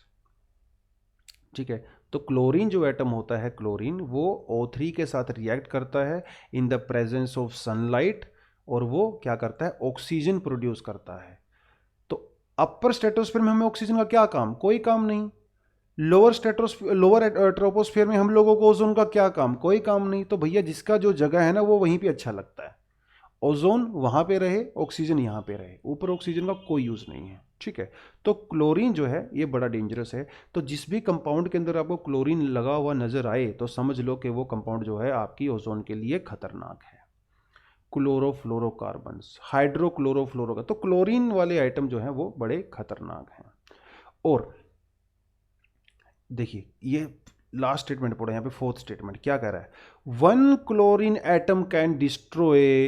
ठीक है। तो क्लोरीन जो एटम होता है, क्लोरीन वो O3 के साथ रिएक्ट करता है in the presence of sunlight, और वो क्या करता है? ऑक्सीजन प्रोड्यूस करता है। तो अपर स्ट्रेटोस्फीयर में हमें ऑक्सीजन का क्या काम? कोई काम नहीं। लोअर ट्रोपोस्फीयर में हम लोगों को ओजोन का क्या काम? कोई काम नहीं। तो भैया जिसका जो जगह है ना वो वहीं पे अच्छा लगता है, ओजोन वहां पे रहे, ऑक्सीजन यहां पे रहे, ऊपर ऑक्सीजन का कोई यूज नहीं है, ठीक है। तो क्लोरीन जो है ये बड़ा डेंजरस है। तो जिस भी कंपाउंड के अंदर आपको क्लोरीन लगा हुआ नजर आए तो समझ लो कि वो कंपाउंड जो है आपकी ओजोन के लिए खतरनाक है। क्लोरोफ्लोरोकार्बन्स, हाइड्रोक्लोरोफ्लोरो, तो क्लोरीन वाले आइटम जो है वो बड़े खतरनाक हैं। और देखिए ये लास्ट स्टेटमेंट पढ़ो यहाँ पे, फोर्थ स्टेटमेंट क्या कह रहा है? 1 chlorine atom can destroy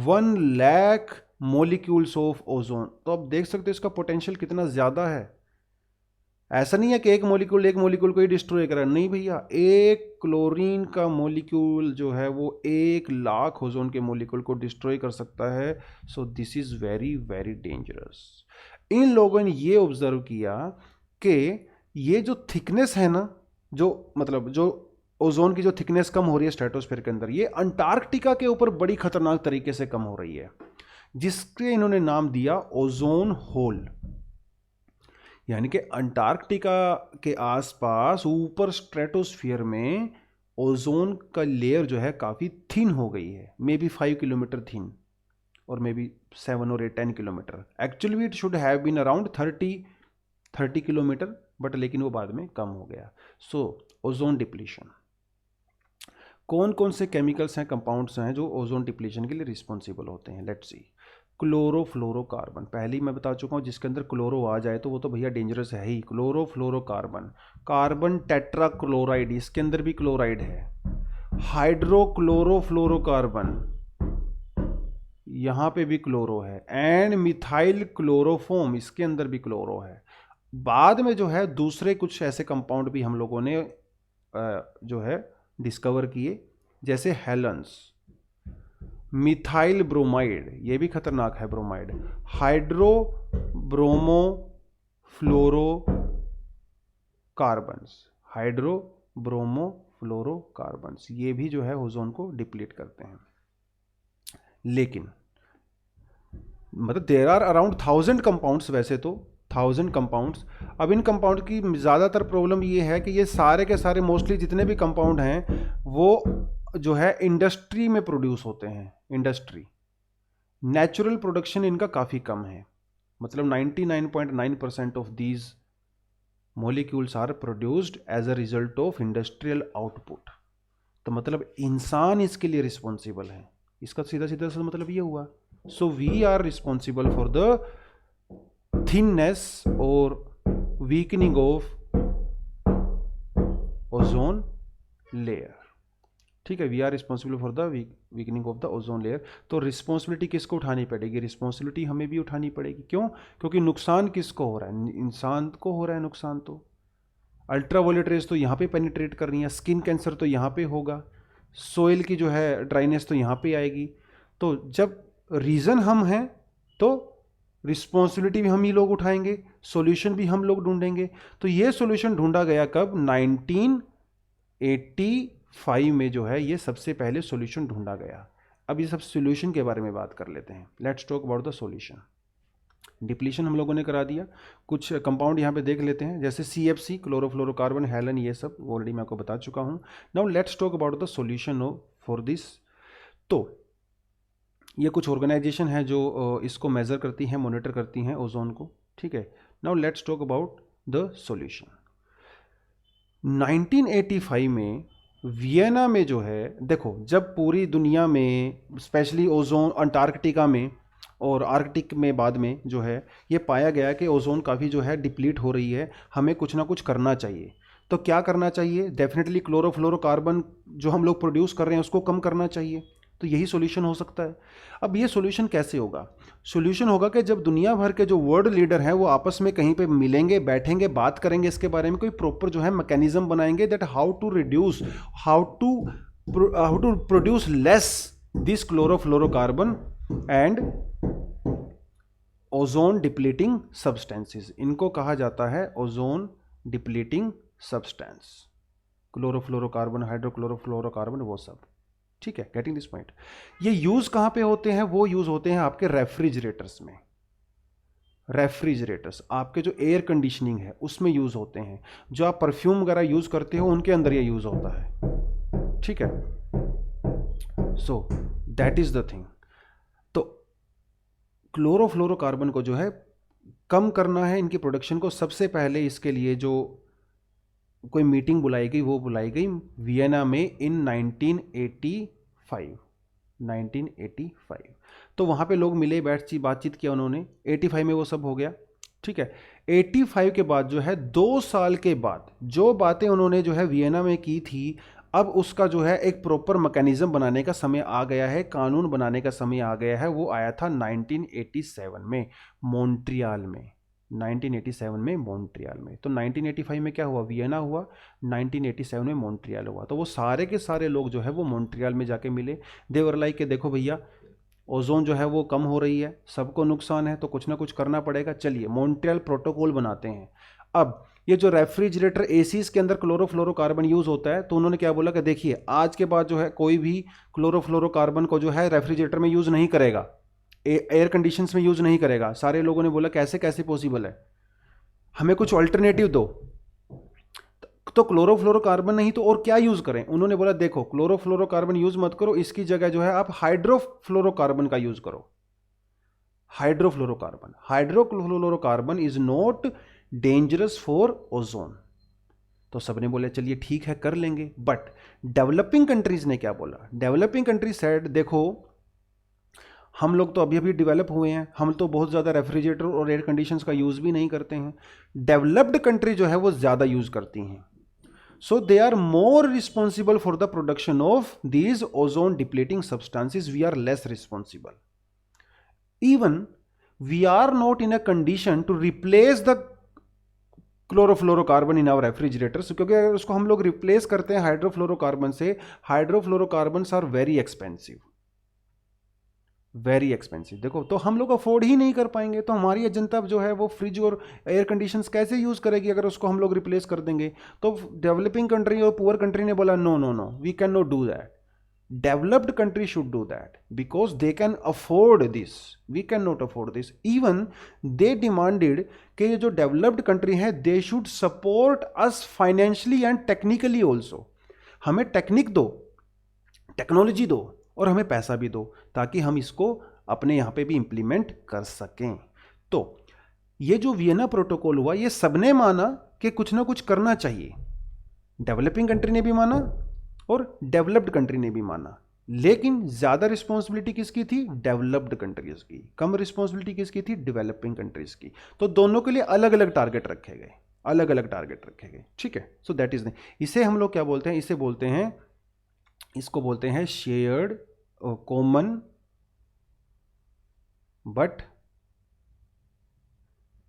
1 lakh molecules of ozone. तो आप देख सकते हो इसका पोटेंशियल कितना ज्यादा है। ऐसा नहीं है कि एक मॉलिक्यूल को ही डिस्ट्रॉय करा, नहीं भैया, एक क्लोरीन का मॉलिक्यूल जो है वो 1 लाख ओजोन के मॉलिक्यूल को डिस्ट्रॉय कर सकता है। So this is very very dangerous. इन लोगों ने ये ऑब्जर्व किया कि ये जो थिकनेस है ना, जो मतलब जो ओजोन की जो थिकनेस कम हो रही है स्ट्रेटोस्फीयर के अंदर, ये अंटार्कटिका के ऊपर बड़ी खतरनाक तरीके से कम हो रही है, जिसके इन्होंने नाम दिया ओजोन होल। यानी कि अंटार्कटिका के आसपास ऊपर स्ट्रेटोस्फीयर में ओजोन का लेयर जो है काफ़ी थिन हो गई है, मे बी 5 किलोमीटर थिन और मे बी 7 और 10 kilometre. Actually it should have been around 30 kilometre, but लेकिन वो बाद में कम हो गया। सो ओजोन डिप्लीशन, कौन कौन से केमिकल्स हैं, कंपाउंड्स हैं जो ओजोन डिप्लीशन के लिए रिस्पॉन्सिबल होते हैं? Let's see. क्लोरोफ्लोरोकार्बन, पहले ही मैं बता चुका हूँ, जिसके अंदर क्लोरो आ जाए तो वो तो भैया डेंजरस है ही। क्लोरोफ्लोरोकार्बन, कार्बन टेट्राक्लोराइड, इसके अंदर भी क्लोराइड है। हाइड्रोक्लोरोफ्लोरोकार्बन, यहाँ पे भी क्लोरो है। एंड मिथाइल क्लोरोफॉर्म, इसके अंदर भी क्लोरो है। बाद में जो है दूसरे कुछ ऐसे कंपाउंड भी हम लोगों ने जो है डिस्कवर किए, जैसे हेलेंस, मिथाइल ब्रोमाइड, ये भी खतरनाक है bromide, hydro bromo fluorocarbons, hydro bromo fluorocarbons, ये भी जो है ओजोन को डिप्लीट करते हैं। लेकिन मतलब देयर आर अराउंड 1000 कंपाउंड्स, वैसे तो 1000 कंपाउंड्स। अब इन कंपाउंड की ज़्यादातर प्रॉब्लम ये है कि ये सारे के सारे मोस्टली जितने भी कंपाउंड हैं वो जो है इंडस्ट्री में प्रोड्यूस होते हैं। इंडस्ट्री, नेचुरल प्रोडक्शन इनका काफ़ी कम है, मतलब 99.9% of these molecules are produced as a result of industrial output. तो मतलब इंसान इसके लिए रिस्पॉन्सिबल है, इसका सीधा सीधा सा मतलब ये हुआ। So we are responsible for the thinness or weakening of ozone layer, ठीक है, we are responsible for the weakening of the ozone layer. तो रिस्पॉन्सिबिलिटी किसको उठानी पड़ेगी? रिस्पॉन्सिबिलिटी हमें भी उठानी पड़ेगी। क्यों? क्योंकि नुकसान किसको हो रहा है? इंसान को हो रहा है नुकसान। तो अल्ट्रा वायलेट रेज तो यहाँ पे पेनिट्रेट कर रही हैं, स्किन कैंसर तो यहाँ पे होगा, सोइल की जो है ड्राइनेस तो यहाँ पे आएगी। तो जब रीज़न हम हैं तो रिस्पॉन्सिबिलिटी भी हम ही लोग उठाएंगे, सॉल्यूशन भी हम लोग ढूंढेंगे। तो ये सॉल्यूशन ढूंढा गया कब? 1985 में जो है ये सबसे पहले सॉल्यूशन ढूंढा गया। अब ये सब सॉल्यूशन के बारे में बात कर लेते हैं। Let's talk about the solution. Depletion हम लोगों ने करा दिया, कुछ कंपाउंड यहाँ पे देख लेते हैं, जैसे CFC क्लोरोफ्लोरोकार्बन, हेलन, ये सब ऑलरेडी मैं आपको बता चुका हूँ। Now let's talk about the solution for this. तो ये कुछ ऑर्गेनाइजेशन है जो इसको मेज़र करती हैं, मॉनिटर करती हैं ओजोन को, ठीक है। Now let's talk about the solution. 1985 में वियना में जो है, देखो जब पूरी दुनिया में स्पेशली ओजोन अंटार्कटिका में और आर्कटिक में बाद में जो है ये पाया गया कि ओजोन काफ़ी जो है डिप्लीट हो रही है, हमें कुछ ना कुछ करना चाहिए। तो क्या करना चाहिए? डेफिनेटली क्लोरोफ्लोरोकार्बन जो हम लोग प्रोड्यूस कर रहे हैं उसको कम करना चाहिए। तो यही सॉल्यूशन हो सकता है। अब ये सॉल्यूशन कैसे होगा? सॉल्यूशन होगा कि जब दुनिया भर के जो वर्ल्ड लीडर हैं वो आपस में कहीं पे मिलेंगे, बैठेंगे, बात करेंगे इसके बारे में, कोई प्रॉपर जो है मैकेनिज्म बनाएंगे that how to reduce, how to produce less this chlorofluorocarbon and ozone depleting substances. इनको कहा जाता है ozone depleting substance, chlorofluorocarbon, hydrochlorofluorocarbon, वो सब, ठीक है। Getting this point. ये यूज कहां पे होते हैं? वो यूज होते हैं आपके रेफ्रिजरेटर्स में। रेफ्रिजरेटर्स आपके जो एयर कंडीशनिंग है उसमें यूज होते हैं। जो आप परफ्यूम वगैरह यूज करते हो उनके अंदर ये यूज होता है, ठीक है। So that is the thing. तो क्लोरोफ्लोरोकार्बन को जो है कम करना है, इनकी प्रोडक्शन को। सबसे पहले इसके लिए जो कोई मीटिंग बुलाई गई वो बुलाई गई वियना में इन 1985। तो वहाँ पे लोग मिले, बातचीत किया उन्होंने। 85 में वो सब हो गया, ठीक है। 85 के बाद जो है 2 साल के बाद जो बातें उन्होंने जो है वियना में की थी, अब उसका जो है एक प्रॉपर मैकेनिज्म बनाने का समय आ गया है, कानून बनाने का समय आ गया है। वो आया था 1987 में मॉन्ट्रियल में, 1987 में मॉन्ट्रियल में। तो 1985 में क्या हुआ? वियना हुआ, 1987 में मॉन्ट्रियल हुआ। तो वो सारे के सारे लोग जो है वो मॉन्ट्रियल में जाके मिले। देवर लाइक के देखो भैया ओजोन जो है वो कम हो रही है, सबको नुकसान है, तो कुछ ना कुछ करना पड़ेगा, चलिए मॉन्ट्रियल प्रोटोकॉल बनाते हैं। अब ये जो रेफ्रिजरेटर एसीज के अंदर क्लोरोफ्लोरोकार्बन यूज होता है, तो उन्होंने क्या बोला कि देखिए आज के बाद जो है कोई भी क्लोरोफ्लोरोकार्बन को जो है रेफ्रिजरेटर में यूज नहीं करेगा, एयर कंडीशंस में यूज नहीं करेगा। सारे लोगों ने बोला कैसे कैसे पॉसिबल है, हमें कुछ ऑल्टरनेटिव दो। तो क्लोरोफ्लोरोकार्बन नहीं तो और क्या यूज करें? उन्होंने बोला देखो क्लोरोफ्लोरोकार्बन यूज मत करो, इसकी जगह जो है आप हाइड्रोफ्लोरोकार्बन का यूज करो। Hydrofluorocarbon is not dangerous for ozone. तो सबने बोले चलिए ठीक है कर लेंगे। बट डेवलपिंग कंट्रीज ने क्या बोला? डेवलपिंग कंट्रीज सेड देखो हम लोग तो अभी अभी डेवलप हुए हैं, हम तो बहुत ज़्यादा रेफ्रिजरेटर और एयर कंडीशंस का यूज़ भी नहीं करते हैं। डेवलप्ड कंट्री जो है वो ज़्यादा यूज़ करती हैं। So they are more responsible for the production of these ozone depleting substances, we are less responsible. Even we are not in a condition to replace the chlorofluorocarbon in our refrigerators, क्योंकि अगर उसको हम लोग replace करते हैं hydrofluorocarbon से, hydrofluorocarbon are very expensive, very expensive. देखो तो हम लोग अफोर्ड ही नहीं कर पाएंगे, तो हमारी जनता जो है वो फ्रिज और एयर कंडीशंस कैसे यूज़ करेगी अगर उसको हम लोग रिप्लेस कर देंगे? तो डेवलपिंग कंट्री और पुअर कंट्री ने बोला no no no, we can not do that. Developed country should do that because they can afford this, we can not afford this. Even they demanded कि ये जो developed country है they should support us financially and technically also. हमें technique दो, technology दो और हमें पैसा भी दो, ताकि हम इसको अपने यहाँ पे भी इंप्लीमेंट कर सकें। तो ये जो वियना प्रोटोकॉल हुआ, ये सबने माना कि कुछ ना कुछ करना चाहिए। डेवलपिंग कंट्री ने भी माना और डेवलप्ड कंट्री ने भी माना, लेकिन ज़्यादा रिस्पॉन्सिबिलिटी किसकी थी? डेवलप्ड कंट्रीज की। कम रिस्पॉन्सिबिलिटी किसकी थी? डेवलपिंग कंट्रीज की। तो दोनों के लिए अलग अलग टारगेट रखे गए, अलग अलग टारगेट रखे गए, ठीक है। सो दैट इज, इसे हम लोग क्या बोलते हैं? इसे बोलते हैं, इसको बोलते हैं shared common but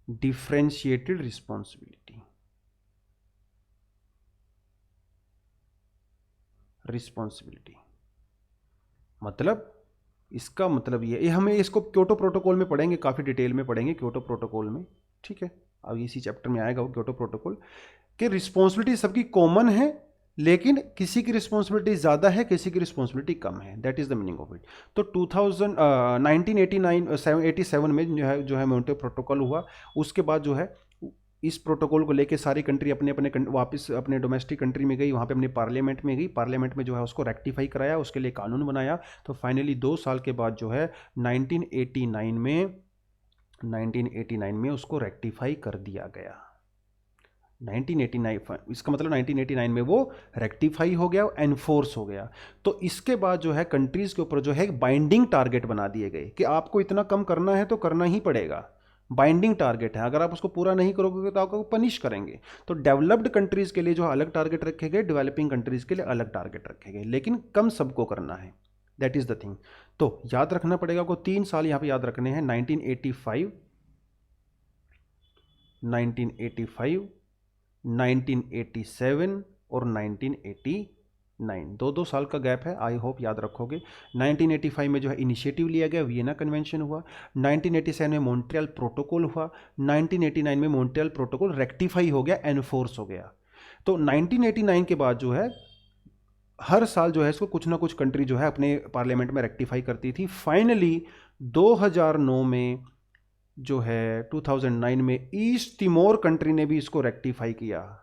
differentiated responsibility. मतलब इसका मतलब ये हमें इसको क्योटो प्रोटोकॉल में पढ़ेंगे, काफी डिटेल में पढ़ेंगे क्योटो प्रोटोकॉल में, ठीक है। अब इसी चैप्टर में आएगा वो क्योटो प्रोटोकॉल कि रिस्पॉन्सिबिलिटी सबकी कॉमन है लेकिन किसी की रिस्पॉन्सिबिलिटी ज़्यादा है, किसी की रिस्पॉन्सिबिलिटी कम है, that is the meaning of it. तो 1987 में जो है मॉन्ट्रियल प्रोटोकॉल हुआ। उसके बाद जो है इस प्रोटोकॉल को लेके सारी कंट्री अपने अपने वापस अपने डोमेस्टिक कंट्री में गई, वहाँ पे अपने पार्लियामेंट में गई, पार्लियामेंट में जो है उसको रेक्टिफाई कराया, उसके लिए कानून बनाया। तो फाइनली 2 साल के बाद जो है 1989 में उसको रेक्टिफाई कर दिया गया। 1989, इसका मतलब 1989 में वो रेक्टिफाई हो गया, एनफोर्स हो गया। तो इसके बाद जो है कंट्रीज़ के ऊपर जो है बाइंडिंग टारगेट बना दिए गए कि आपको इतना कम करना है तो करना ही पड़ेगा। बाइंडिंग टारगेट है, अगर आप उसको पूरा नहीं करोगे तो आपको पनिश करेंगे। तो डेवलप्ड कंट्रीज़ के लिए जो अलग टारगेट रखे गए, डेवलपिंग कंट्रीज़ के लिए अलग टारगेट रखे गए, लेकिन कम सबको करना है, दैट इज़ द थिंग। तो याद रखना पड़ेगा, आपको 3 साल यहाँ पे याद रखने हैं, 1985, 1987 और 1989, 2-2 साल का गैप है, आई होप याद रखोगे। 1985 में जो है इनिशिएटिव लिया गया, वियना कन्वेंशन हुआ। 1987 में मॉन्ट्रियल प्रोटोकॉल हुआ। 1989 में मॉन्ट्रियल प्रोटोकॉल रेक्टिफाई हो गया, एनफोर्स हो गया। तो 1989 के बाद जो है हर साल जो है इसको कुछ ना कुछ कंट्री जो है अपने पार्लियामेंट में रेक्टिफाई करती थी। फाइनली 2009 में जो है 2009 में ईस्ट तिमोर कंट्री ने भी इसको रेक्टिफाई किया।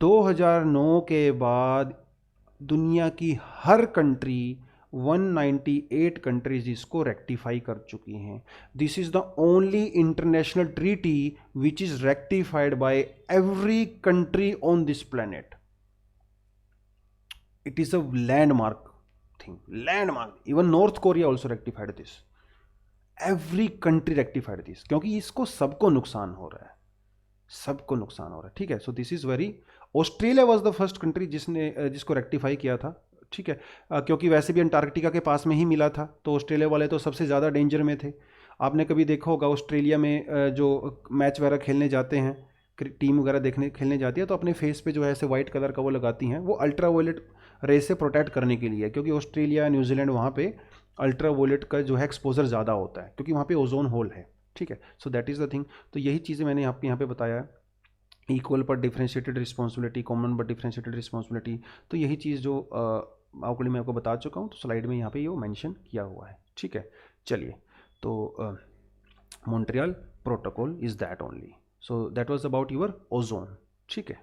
2009 के बाद दुनिया की हर कंट्री 198 कंट्रीज इसको रेक्टिफाई कर चुकी हैं। This is the only international treaty which is rectified by every country on this planet. It is a landmark thing, landmark. Even North Korea also rectified this, every country rectified this, क्योंकि इसको सबको नुकसान हो रहा है, सबको नुकसान हो रहा है, ठीक है। So this is very, Australia was the first country जिसको रेक्टिफाई किया था, ठीक है। क्योंकि वैसे भी अंटार्कटिका के पास में ही मिला था, तो ऑस्ट्रेलिया वाले तो सबसे ज़्यादा डेंजर में थे। आपने कभी देखा होगा ऑस्ट्रेलिया में जो मैच वगैरह खेलने जाते हैं, टीम वगैरह देखने खेलने जाती है, तो अपने फेस पे जो है ऐसे वाइट कलर का वो लगाती हैं, वो अल्ट्रा वायलेट रे से प्रोटेक्ट करने के लिए, क्योंकि ऑस्ट्रेलिया न्यूजीलैंड वहाँ पे अल्ट्रा वायलेट का जो है एक्सपोजर ज़्यादा होता है, क्योंकि वहाँ पे ओजोन होल है, ठीक है। So that is the thing. तो यही चीज़ें मैंने आपको यहाँ पे बताया है, इक्वल पर डिफ्रेंशिएटेड रिस्पॉन्सिबिलिटी, कॉमन पर डिफ्रेंशिएटेड रिस्पॉन्सिबिलिटी। तो यही चीज़ जो ऑलरेडी मैं आपको बता चुका हूँ, तो स्लाइड में यहाँ पे ये मेंशन किया हुआ है, ठीक है। चलिए, तो Montreal protocol is that only, so that was about your ozone, ठीक है।